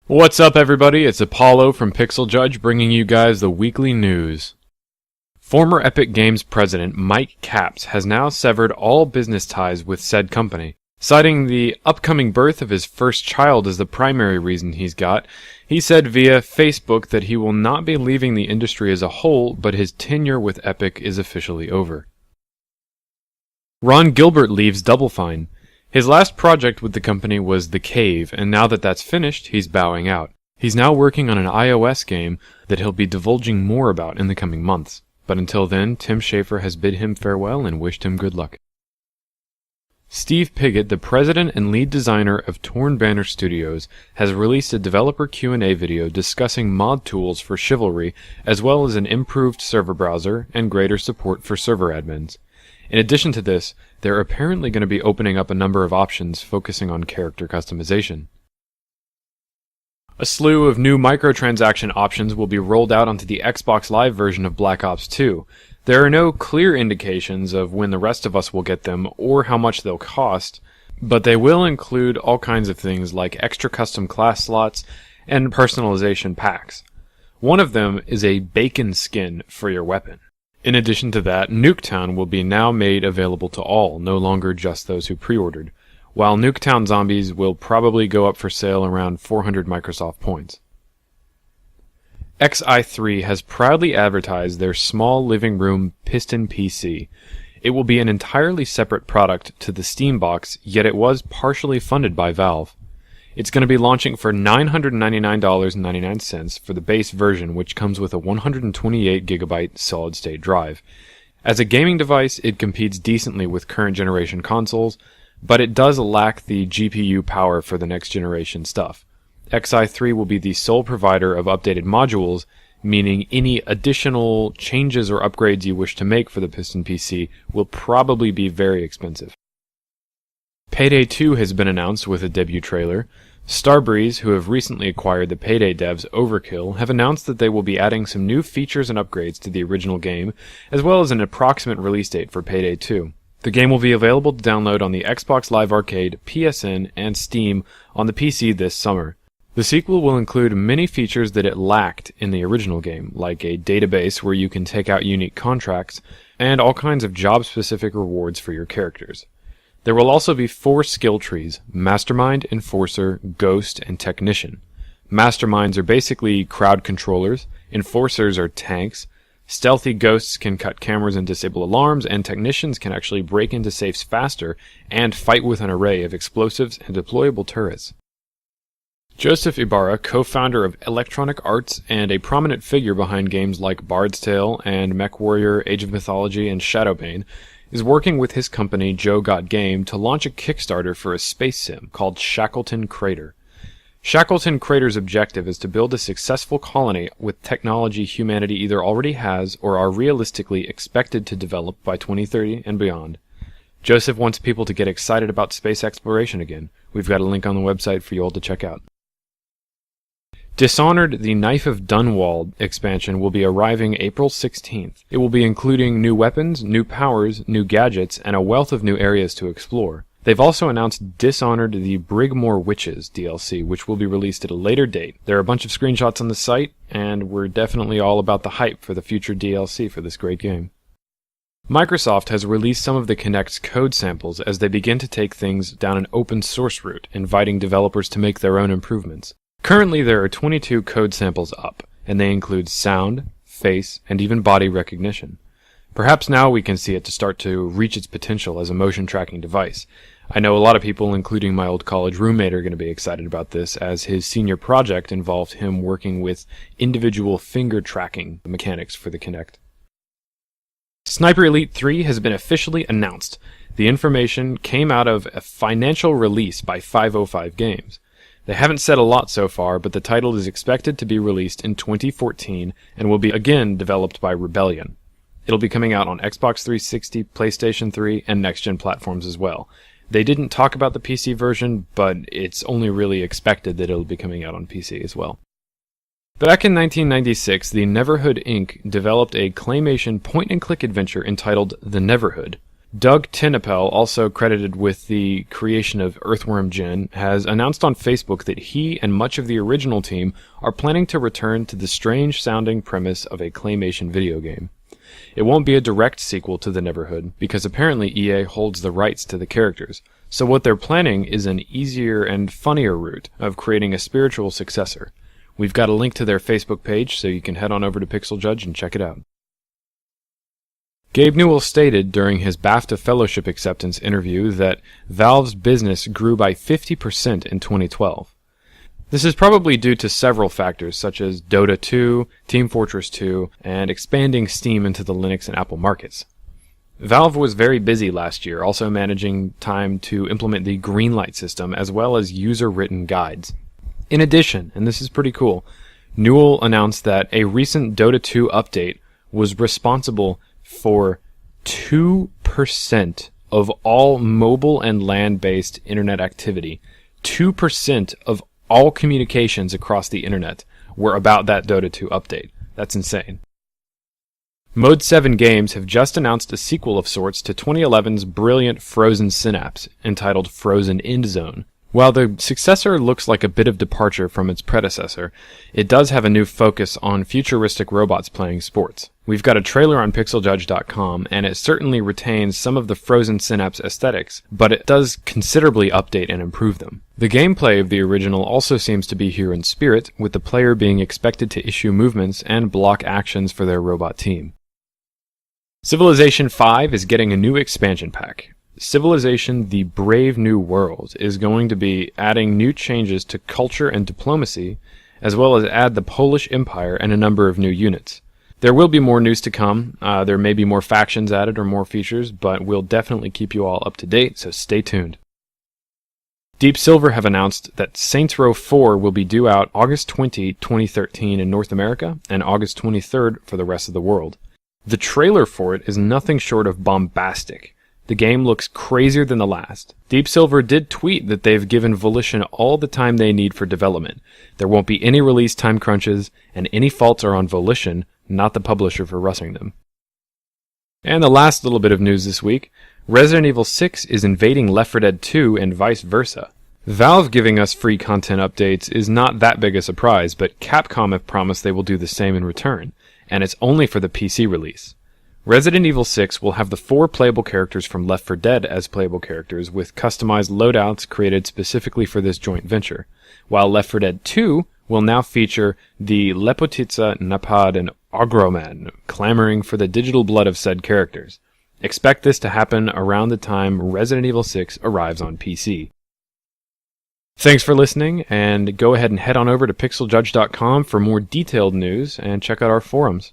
What's up, everybody? It's Apollo from Pixel Judge bringing you guys the weekly news. Former Epic Games president Mike Capps has now severed all business ties with said company. Citing the upcoming birth of his first child as the primary reason he's got, he said via Facebook that he will not be leaving the industry as a whole, but his tenure with Epic is officially over. Ron Gilbert leaves Double Fine. His last project with the company was The Cave, and now that that's finished, he's bowing out. He's now working on an iOS game that he'll be divulging more about in the coming months. But until then, Tim Schafer has bid him farewell and wished him good luck. Steve Pigott, the president and lead designer of Torn Banner Studios, has released a developer Q&A video discussing mod tools for Chivalry, as well as an improved server browser and greater support for server admins. In addition to this, they're apparently going to be opening up a number of options focusing on character customization. A slew of new microtransaction options will be rolled out onto the Xbox Live version of Black Ops 2. There are no clear indications of when the rest of us will get them or how much they'll cost, but they will include all kinds of things like extra custom class slots and personalization packs. One of them is a bacon skin for your weapon. In addition to that, Nuketown will be now made available to all, no longer just those who pre-ordered, while Nuketown zombies will probably go up for sale around 400 Microsoft points. Xi3 has proudly advertised their small living room Piston PC. It will be an entirely separate product to the SteamBox, yet it was partially funded by Valve. It's going to be launching for $999.99 for the base version, which comes with a 128GB solid-state drive. As a gaming device, it competes decently with current generation consoles, but it does lack the GPU power for the next generation stuff. Xi3 will be the sole provider of updated modules, meaning any additional changes or upgrades you wish to make for the Piston PC will probably be very expensive. Payday 2 has been announced with a debut trailer. Starbreeze, who have recently acquired the Payday devs Overkill, have announced that they will be adding some new features and upgrades to the original game, as well as an approximate release date for Payday 2. The game will be available to download on the Xbox Live Arcade, PSN, and Steam on the PC this summer. The sequel will include many features that it lacked in the original game, like a database where you can take out unique contracts, and all kinds of job-specific rewards for your characters. There will also be 4 skill trees: Mastermind, Enforcer, Ghost, and Technician. Masterminds are basically crowd controllers, Enforcers are tanks, stealthy ghosts can cut cameras and disable alarms, and Technicians can actually break into safes faster and fight with an array of explosives and deployable turrets. Joseph Ibarra, co-founder of Electronic Arts and a prominent figure behind games like Bard's Tale and MechWarrior, Age of Mythology, and Shadowbane, is working with his company Joe Got Game to launch a Kickstarter for a space sim called Shackleton Crater. Shackleton Crater's objective is to build a successful colony with technology humanity either already has or are realistically expected to develop by 2030 and beyond. Joseph wants people to get excited about space exploration again. We've got a link on the website for you all to check out. Dishonored, the Knife of Dunwall expansion will be arriving April 16th. It will be including new weapons, new powers, new gadgets, and a wealth of new areas to explore. They've also announced Dishonored, the Brigmore Witches DLC, which will be released at a later date. There are a bunch of screenshots on the site, and we're definitely all about the hype for the future DLC for this great game. Microsoft has released some of the Kinect's code samples as they begin to take things down an open source route, inviting developers to make their own improvements. Currently, there are 22 code samples up, and they include sound, face, and even body recognition. Perhaps now we can see it to start to reach its potential as a motion tracking device. I know a lot of people, including my old college roommate, are going to be excited about this, as his senior project involved him working with individual finger tracking mechanics for the Kinect. Sniper Elite 3 has been officially announced. The information came out of a financial release by 505 Games. They haven't said a lot so far, but the title is expected to be released in 2014 and will be again developed by Rebellion. It'll be coming out on Xbox 360, PlayStation 3, and next-gen platforms as well. They didn't talk about the PC version, but it's only really expected that it'll be coming out on PC as well. Back in 1996, the Neverhood Inc. developed a claymation point-and-click adventure entitled The Neverhood. Doug Tenapel, also credited with the creation of Earthworm Jin, has announced on Facebook that he and much of the original team are planning to return to the strange-sounding premise of a claymation video game. It won't be a direct sequel to the Neverhood, because apparently EA holds the rights to the characters, so what they're planning is an easier and funnier route of creating a spiritual successor. We've got a link to their Facebook page, so you can head on over to Pixel Judge and check it out. Gabe Newell stated during his BAFTA Fellowship acceptance interview that Valve's business grew by 50% in 2012. This is probably due to several factors such as Dota 2, Team Fortress 2, and expanding Steam into the Linux and Apple markets. Valve was very busy last year, also managing time to implement the Greenlight system as well as user-written guides. In addition, and this is pretty cool, Newell announced that a recent Dota 2 update was responsible for 2% of all mobile and land-based internet activity. 2% of all communications across the internet were about that Dota 2 update. That's insane. Mode 7 Games have just announced a sequel of sorts to 2011's brilliant Frozen Synapse, entitled Frozen End Zone. While the successor looks like a bit of departure from its predecessor, it does have a new focus on futuristic robots playing sports. We've got a trailer on pixeljudge.com, and it certainly retains some of the Frozen Synapse aesthetics, but it does considerably update and improve them. The gameplay of the original also seems to be here in spirit, with the player being expected to issue movements and block actions for their robot team. Civilization 5 is getting a new expansion pack. Civilization: The Brave New World is going to be adding new changes to culture and diplomacy, as well as add the Polish Empire and a number of new units. There will be more news to come. There may be more factions added or more features, but we'll definitely keep you all up to date, so stay tuned. Deep Silver have announced that Saints Row 4 will be due out August 20, 2013 in North America, and August 23rd for the rest of the world. The trailer for it is nothing short of bombastic. The game looks crazier than the last. Deep Silver did tweet that they've given Volition all the time they need for development. There won't be any release time crunches, and any faults are on Volition, not the publisher for rushing them. And the last little bit of news this week, Resident Evil 6 is invading Left 4 Dead 2 and vice versa. Valve giving us free content updates is not that big a surprise, but Capcom have promised they will do the same in return, and it's only for the PC release. Resident Evil 6 will have the 4 playable characters from Left 4 Dead as playable characters, with customized loadouts created specifically for this joint venture, while Left 4 Dead 2 will now feature the Lepotitsa, Napad, and Ogroman, clamoring for the digital blood of said characters. Expect this to happen around the time Resident Evil 6 arrives on PC. Thanks for listening, and go ahead and head on over to pixeljudge.com for more detailed news and check out our forums.